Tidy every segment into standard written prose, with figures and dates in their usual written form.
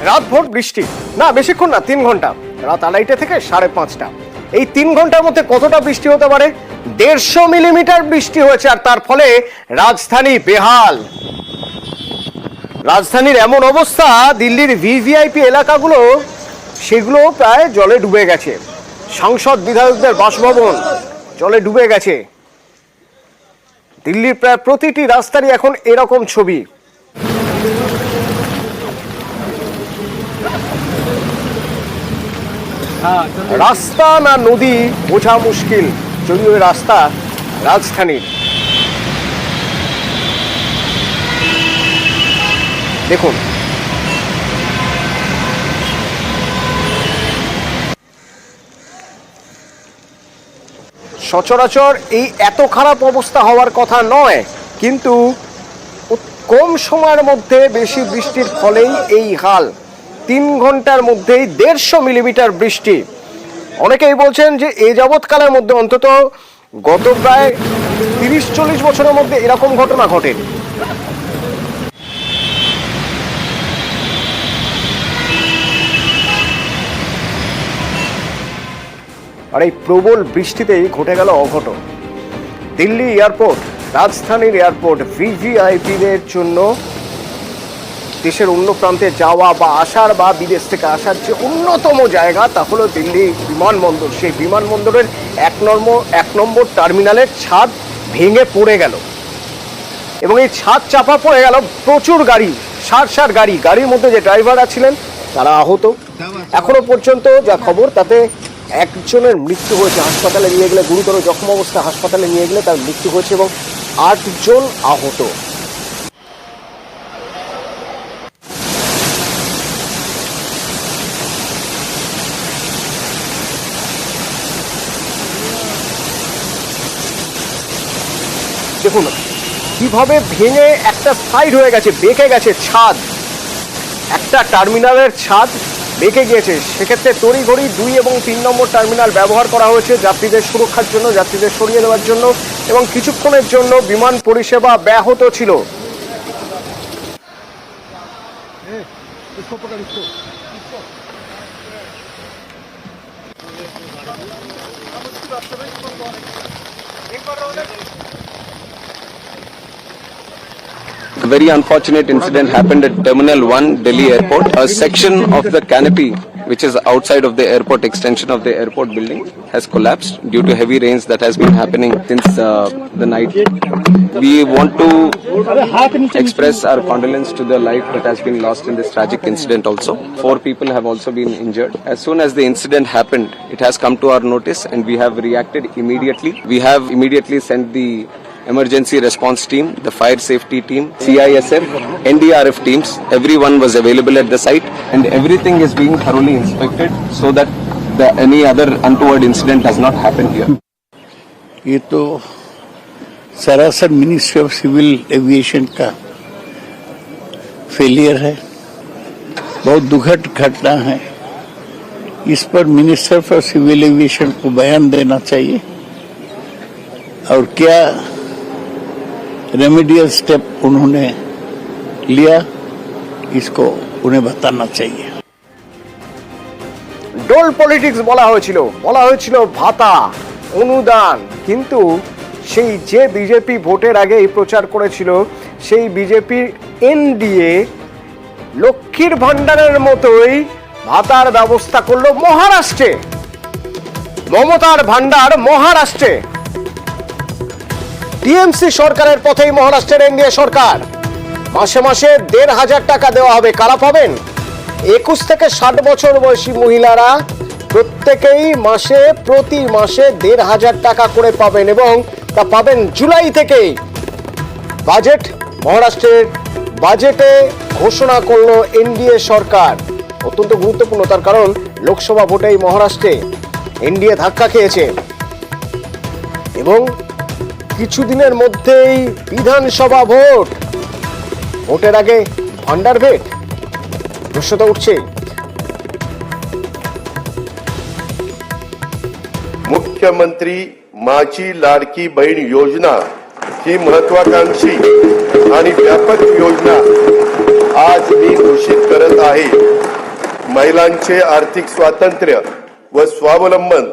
রাতভর বৃষ্টি, না বেশিক্ষণ না, 3 ঘন্টা, রাত 2:30 থেকে 5:30। এই 3 ঘন্টার মধ্যে কতটা বৃষ্টি হতে পারে? 150 মিলিমিটার বৃষ্টি হয়েছে, আর তার ফলে রাজধানী বেহাল। রাজধানীর এমন অবস্থা, দিল্লির ভিভিআইপি এলাকাগুলো সেগুলো প্রায় জলে ডুবে গেছে। সাংসদ বিধায়কদের বাসভবন জলে ডুবে গেছে। দিল্লির প্রায় প্রতিটি রাস্তারই এখন এরকম ছবি। রাস্তা না নদী বোঝা মুশকিল, যদিও রাস্তা রাজধানীর। দেখুন, সচরাচর এই এত খারাপ অবস্থা হওয়ার কথা নয়, কিন্তু কম সময়ের মধ্যে বেশি বৃষ্টির ফলেই এই হাল। 3 ঘন্টার মধ্যেই 150 মিলিমিটার বৃষ্টি। অনেকেই বলছেন যে এই যাবৎকালের মধ্যে অন্তত গত প্রায় 30-40 বছরের মধ্যে এরকম ঘটনা ঘটেনি। আর এই প্রবল বৃষ্টিতেই ঘটে গেল অঘটন। দিল্লি এয়ারপোর্ট, রাজধানীর এয়ারপোর্ট, ভিভিআইপিদের জন্য দেশের অন্য প্রান্তে যাওয়া বা আসার বা বিদেশ থেকে আসার যে অন্যতম জায়গা, তা হলো দিল্লি বিমানবন্দর। সেই বিমানবন্দরের 1 নম্বর টার্মিনালের ছাদ ভেঙে পড়ে গেল এবং এই ছাদ চাপা পড়ে গেল। প্রচুর গাড়ি, সার গাড়ি, গাড়ির মধ্যে যে ড্রাইভাররা ছিলেন তারা আহত। এখনো পর্যন্ত যা খবর, তাতে একজনের মৃত্যু হয়েছে, হাসপাতালে নিয়ে গেলে গুরুতর জখম অবস্থা, হাসপাতালে নিয়ে গেলে তার মৃত্যু হয়েছে এবং 8 জন আহত। দেখুন কিভাবে ভেঙে একটা সাইড হয়ে গেছে, বেঁকে গেছে ছাদ, একটা টার্মিনালের ছাদ বেঁকে গিয়েছে। সেক্ষেত্রে তড়িঘড়ি 2 এবং 3 নম্বর টার্মিনাল ব্যবহার করা হয়েছে যাত্রীদের সুরক্ষার জন্য, যাত্রীদের সরিয়ে দেওয়ার জন্য, এবং কিছুক্ষণের জন্য বিমান পরিষেবা ব্যাহত ছিল। A very unfortunate incident happened at Terminal 1, Delhi Airport. A section of the canopy, which is outside of the airport, extension of the airport building, has collapsed due to heavy rains that has been happening since the night. We want to express our condolence to the life that has been lost in this tragic incident also. 4 people have also been injured. As soon as the incident happened, it has come to our notice and we have reacted immediately. We have immediately sent the emergency response team, the fire safety team, CISF, NDRF teams. Everyone was available at the site and everything is being thoroughly inspected so that any other untoward incident does not happen here. ये तो सरासर ministry of civil aviation का failure है, बहुत दुखद घटना है। इस पर मिनिस्टर फॉर सिविल एविएशन को बयान देना चाहिए और क्या रेमेडियल स्टेप उन्होंने लिया इसको उन्हें बताना चाहिए। ডোল পলিটিক্স বলা হয়েছিল ভাতা, অনুদান, কিন্তু সেই যে বিজেপি ভোটের আগে এই প্রচার করেছিল, সেই বিজেপির এনডিএ লক্ষ্মীর ভান্ডারের মতোই ভাতার ব্যবস্থা করলো মহারাষ্ট্রে। মমতার ভান্ডার মহারাষ্ট্রে, টিএমসি সরকারের পথেই মহারাষ্ট্রের এনডিএ সরকার। মাসে মাসে 1,500 টাকা দেওয়া হবে। কারা পাবেন? 21 থেকে 60 বছর বয়সী মহিলারা প্রত্যেকেই প্রতি মাসে 1,500 টাকা করে পাবেন এবং তা পাবেন জুলাই থেকেই। মহারাষ্ট্রের বাজেটে ঘোষণা করলো এনডিএ সরকার। অত্যন্ত গুরুত্বপূর্ণ, তার কারণ লোকসভা ভোটেই মহারাষ্ট্রে এনডিএ ধাক্কা খেয়েছে এবং কিছুদিনের মধ্যেই বিধানসভা ভোটের আগে ভান্ডার ভেট, প্রশ্ন তো উঠছে। मुख्यमंत्री माझी लाडकी बहीण योजना ही महत्वाकांक्षी आणि व्यापक योजना आज मी घोषित करत आहे। महिलांचे आर्थिक स्वातंत्र्य व स्वावलंबन,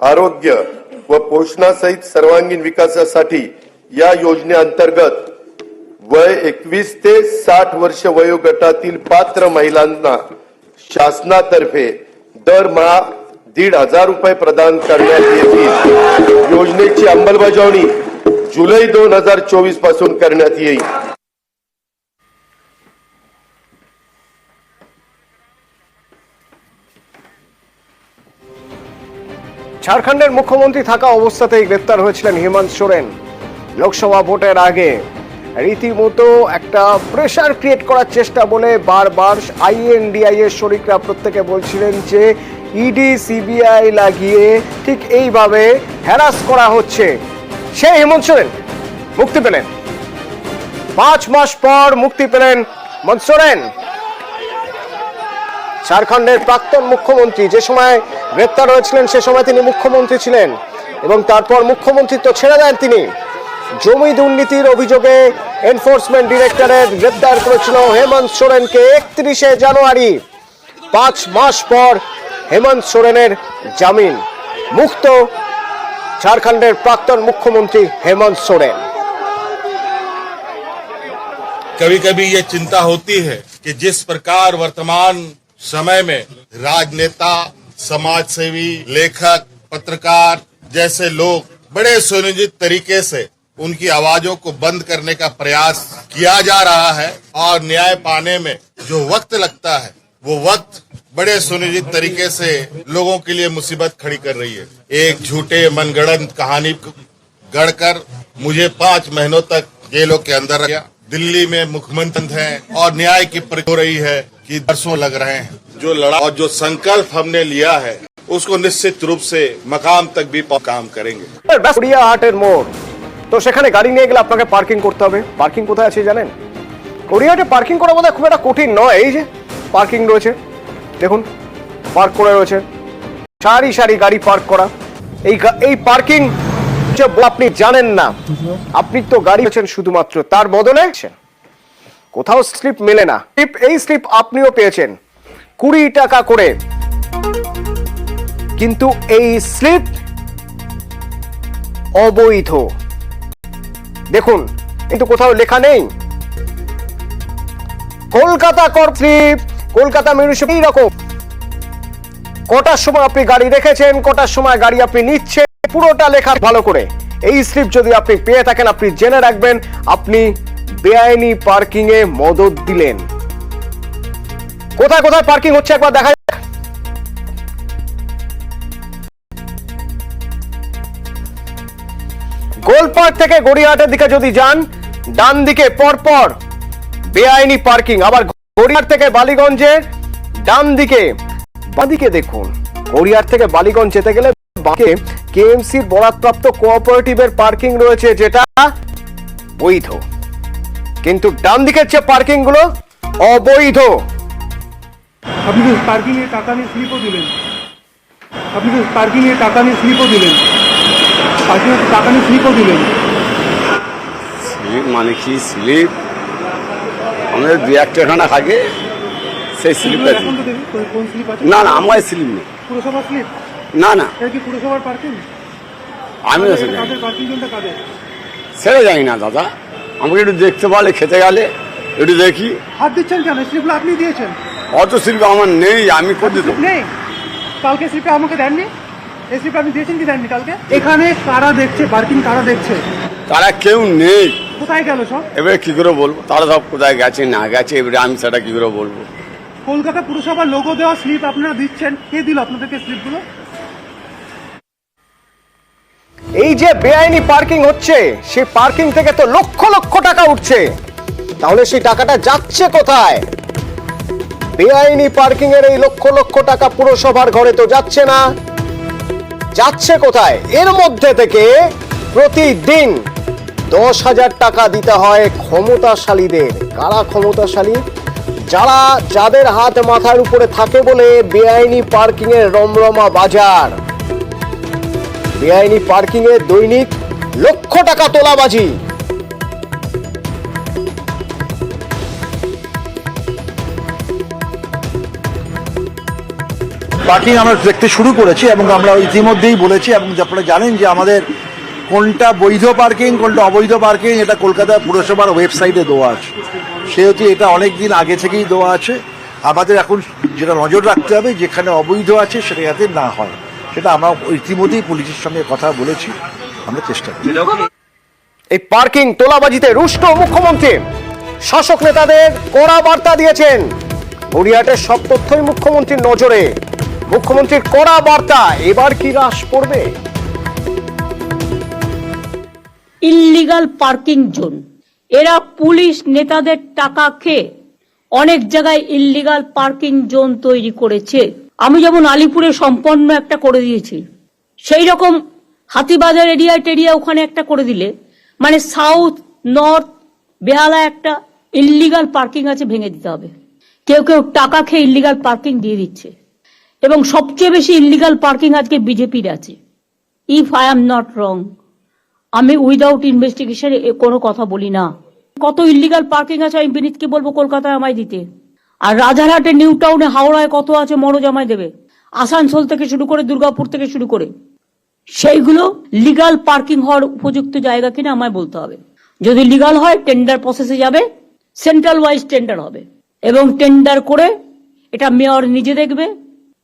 आरोग्य व पोषणासहित सर्वांगीण विकासासाठी या योजनेअंतर्गत वय 21 ते 60 वर्ष वयोगटातील पात्र महिलांना शासनातर्फे दरमहा 1,500 रुपये प्रदान करण्यात येतील। योजनेची अंमलबजावणी जुलै 2024 पासून करण्यात येईल। ঝাড়খণ্ডের মুখ্যমন্ত্রী থাকা অবস্থাতেই গ্রেপ্তার হয়েছিলেন হেমন্ত সোরেন। লোকসভা ভোটের আগে রীতিমতো একটা প্রেসার ক্রিয়েট করার চেষ্টা বলে বারবার INDI এর শরিকরা প্রত্যেকে বলছিলেন যে ইডি সিবিআই লাগিয়ে ঠিক এইভাবে হ্যারাস করা হচ্ছে। সেই হেমন্ত সোরেন মুক্তি পেলেন, 5 মাস পর মুক্তি পেলেন হেমন্ত সোরেন। ঝাড়খণ্ডের প্রাক্তন মুখ্যমন্ত্রী যে সময় গ্রেপ্তার হয়েছিলেন সে সময় তিনি মুখ্যমন্ত্রী ছিলেন এবং তারপর মুখ্যমন্ত্রিত্ব ছেড়ে দেন তিনি। জমি দুর্নীতির অভিযোগে এনফোর্সমেন্ট ডিরেক্টরেট গ্রেপ্তার করেছিল হেমন্ত সোরেনকে 31শে জানুয়ারি। 5 মাস পর হেমন্ত সোরেনের জামিন, মুক্ত ঝাড়খণ্ডের প্রাক্তন মুখ্যমন্ত্রী হেমন্ত সোরেন। कभी कभी ये चिंता होती है कि जिस प्रकार वर्तमान समय में राजनेता, समाजसेवी, लेखक, पत्रकार जैसे लोग बड़े सुनियोजित तरीके से उनकी आवाजों को बंद करने का प्रयास किया जा रहा है और न्याय पाने में जो वक्त लगता है वो वक्त बड़े सुनियोजित तरीके से लोगों के लिए मुसीबत खड़ी कर रही है। एक झूठे मनगढ़ंत कहानी गढ़कर मुझे 5 महीनों तक जेलों के अंदर रखा। दिल्ली में मुख्यमंत्री हैं और न्याय की प्रक्रिया हो रही है कि बरसों लग रहे हैं। जो लड़ा और जो संकल्प हमने लिया है उसको निश्चित रूप से मकाम तक भी काम करेंगे। গড়িয়াহাটের মোড়, তো সেখানে গাড়ি নিয়ে গেলে আপনাকে পার্কিং করতে হবে। পার্কিং কোথায় আছে জানেন? গড়িয়াহাটে পার্কিং করা বোধহয় খুব একটা কঠিন নয়। এই যে পার্কিং রয়েছে, দেখুন পার্ক করে রয়েছে, সারি সারি গাড়ি পার্ক করা। এই পার্কিং আপনি জানেন না, আপনি তো গাড়ি পেয়েছেন শুধুমাত্র, তার বদলে কোথাও স্লিপ মেলে না। এই স্লিপ আপনিও পেয়েছেন 20 টাকা করে, কিন্তু এই স্লিপ অবৈধ। দেখুন কিন্তু কোথাও লেখা নেই কলকাতা কর স্লিপ, কলকাতা মিউনিসিপাল। এইরকম কটার সময় আপনি গাড়ি রেখেছেন, কটার সময় গাড়ি আপনি নিচ্ছেন, পুরোটা লেখা ভালো করে। এই স্লিপ যদি আপনি পেয়ে থাকেন আপনি জেনে রাখবেন আপনি বেআইনি পার্কিং এ মদদ দিলেন। কোথায় কোথায় পার্কিং হচ্ছে একবার দেখা যাক। গোলপাড় থেকে গড়িয়াহাটের দিকে যদি যান, ডান দিকে পরপর বেআইনি পার্কিং। আবার গড়িয়াহাট থেকে বালিগঞ্জের ডান দিকে, বাঁদিকে দেখুন গড়িয়াহাট থেকে বালিগঞ্জ যেতে গেলে বাঁকে কেএমসির বরাদপ্রাপ্ত কোঅপারেটিভের পার্কিং রয়েছে যেটা বৈধ, কিন্তু ডান দিকের যে পার্কিং গুলো অবৈধ। আপনি তো পার্কিং এর টাকা নিয়ে স্লিপও দিলেন, আপনি তো পার্কিং এর টাকা নিয়ে স্লিপও দিলেন, পার্কিং এর টাকা নিয়ে স্লিপও দিলেন। স্লিপ মানে কি? স্লিপ আমাদের 2-1 খানা থাকে, সেই স্লিপটা এখন তো দেখি কোন স্লিপ আছে? না না আমার স্লিপ নেই। পুরসভার স্লিপ? না না এটা কি পুরসভার পার্কিং? আমি কাদের পার্কিং জোনটা কাদের? সেটা জানি না দাদা, আমাকে একটু দেখতে পারলে, খেতে গেলে একটু দেখি। হাত দিচ্ছেন কেন? স্লিপগুলো আপনি দিয়েছেন। অত স্লিপ আমার নেই, আমি করে দিত। নেই? কালকে স্লিপটা আমাকে দেননি? এই স্লিপ আপনি দিয়েছেন কি দেননি কালকে? এখানে কারা দেখছে পার্কিং? কারা দেখছে? তারা কেউ নেই। কোথায় গেল সব? এবারে কি করে বলবো তারা সব কোথায় গেছে না গেছে, এবারে আমি সেটা কি করে বলবো? কলকাতা পুরসভার লোগো দেওয়া স্লিপ আপনারা দিচ্ছেন, কে দিল আপনাদেরকে স্লিপগুলো? এই যে বেআইনি পার্কিং হচ্ছে, সেই পার্কিং থেকে তো লক্ষ লক্ষ টাকা উঠছে, তাহলে সেই টাকাটা যাচ্ছে কোথায়? বেআইনি পার্কিং এর এই লক্ষ লক্ষ টাকা পুরসভার ঘরে তো যাচ্ছে না, যাচ্ছে কোথায়? এর মধ্যে থেকে প্রতিদিন 10,000 টাকা দিতে হয় ক্ষমতাশালীদের। কারা ক্ষমতাশালী? যাদের হাত মাথার উপরে থাকে বলে বেআইনি পার্কিং এর রমরমা বাজার। বেআইনি পার্কিং এ দৈনিক লক্ষ টাকা তোলাবাজি। পার্কিং আমরা দেখতে শুরু করেছি এবং আমরা ইতিমধ্যেই বলেছি এবং আপনারা জানেন যে আমাদের কোনটা বৈধ পার্কিং কোনটা অবৈধ পার্কিং এটা কলকাতা পুরসভার ওয়েবসাইটে দেওয়া আছে, সেহেতু এটা অনেক দিন আগে থেকেই দেওয়া আছে। আমাদের এখন যেটা নজর রাখতে হবে যেখানে অবৈধ আছে সেটা যাতে না হয়, সেটা আমরা ইতিমধ্যেই পুলিশের সঙ্গে কথা বলেছি, আমরা চেষ্টা করি। এই পার্কিং তোলাবাজিতে রুষ্ট মুখ্যমন্ত্রী, শাসক নেতাদের কড়া বার্তা দিয়েছেন। গড়িয়াহাটের সব তথ্যই মুখ্যমন্ত্রীর নজরে, মুখ্যমন্ত্রীর কড়া বার্তা, এবার কি হ্রাস পড়বে? ইল্লিগাল পার্কিং জোন, এরা পুলিশ নেতাদের টাকা খেয়ে অনেক জায়গায় ইল্লিগাল পার্কিং জোন তৈরি করেছে। আমি যেমন আলিপুরে সম্পন্ন একটা করে দিয়েছি, সেই রকম হাতিবাজার এরিয়া ওখানে একটা করে দিলে মানে সাউথ নর্থ বেহালা একটা ইল্লিগাল পার্কিং আছে, ভেঙে দিতে হবে। কেউ কেউ টাকা খেয়ে ইল্লিগাল পার্কিং দিয়ে দিচ্ছে এবং সবচেয়ে বেশি ইল্লিগাল পার্কিং আজকে বিজেপির আছে। If I am not wrong, আমি উইদাউট ইনভেস্টিগেশন কোনো কথা বলি না। কত ইল্লিগাল পার্কিং আছে আমি বিনীতকে বলবো কলকাতায় আমায় দিতে, আর রাজারহাটে নিউ টাউনে হাওড়ায় কত আছে মনোজ আমায় দেবে, আসানসোল থেকে শুরু করে দুর্গাপুর থেকে শুরু করে, সেইগুলো লিগাল পার্কিং হওয়ার উপযুক্ত জায়গা কিনা আমায় বলতে হবে। যদি লিগাল হয় টেন্ডার প্রসেসে যাবে, সেন্ট্রাল ওয়াইজ টেন্ডার হবে এবং টেন্ডার করে এটা মেয়র নিজে দেখবে,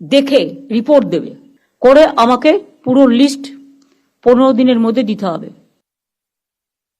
দেখে রিপোর্ট দেবে, করে আমাকে পুরো লিস্ট 15 দিনের মধ্যে দিতে হবে।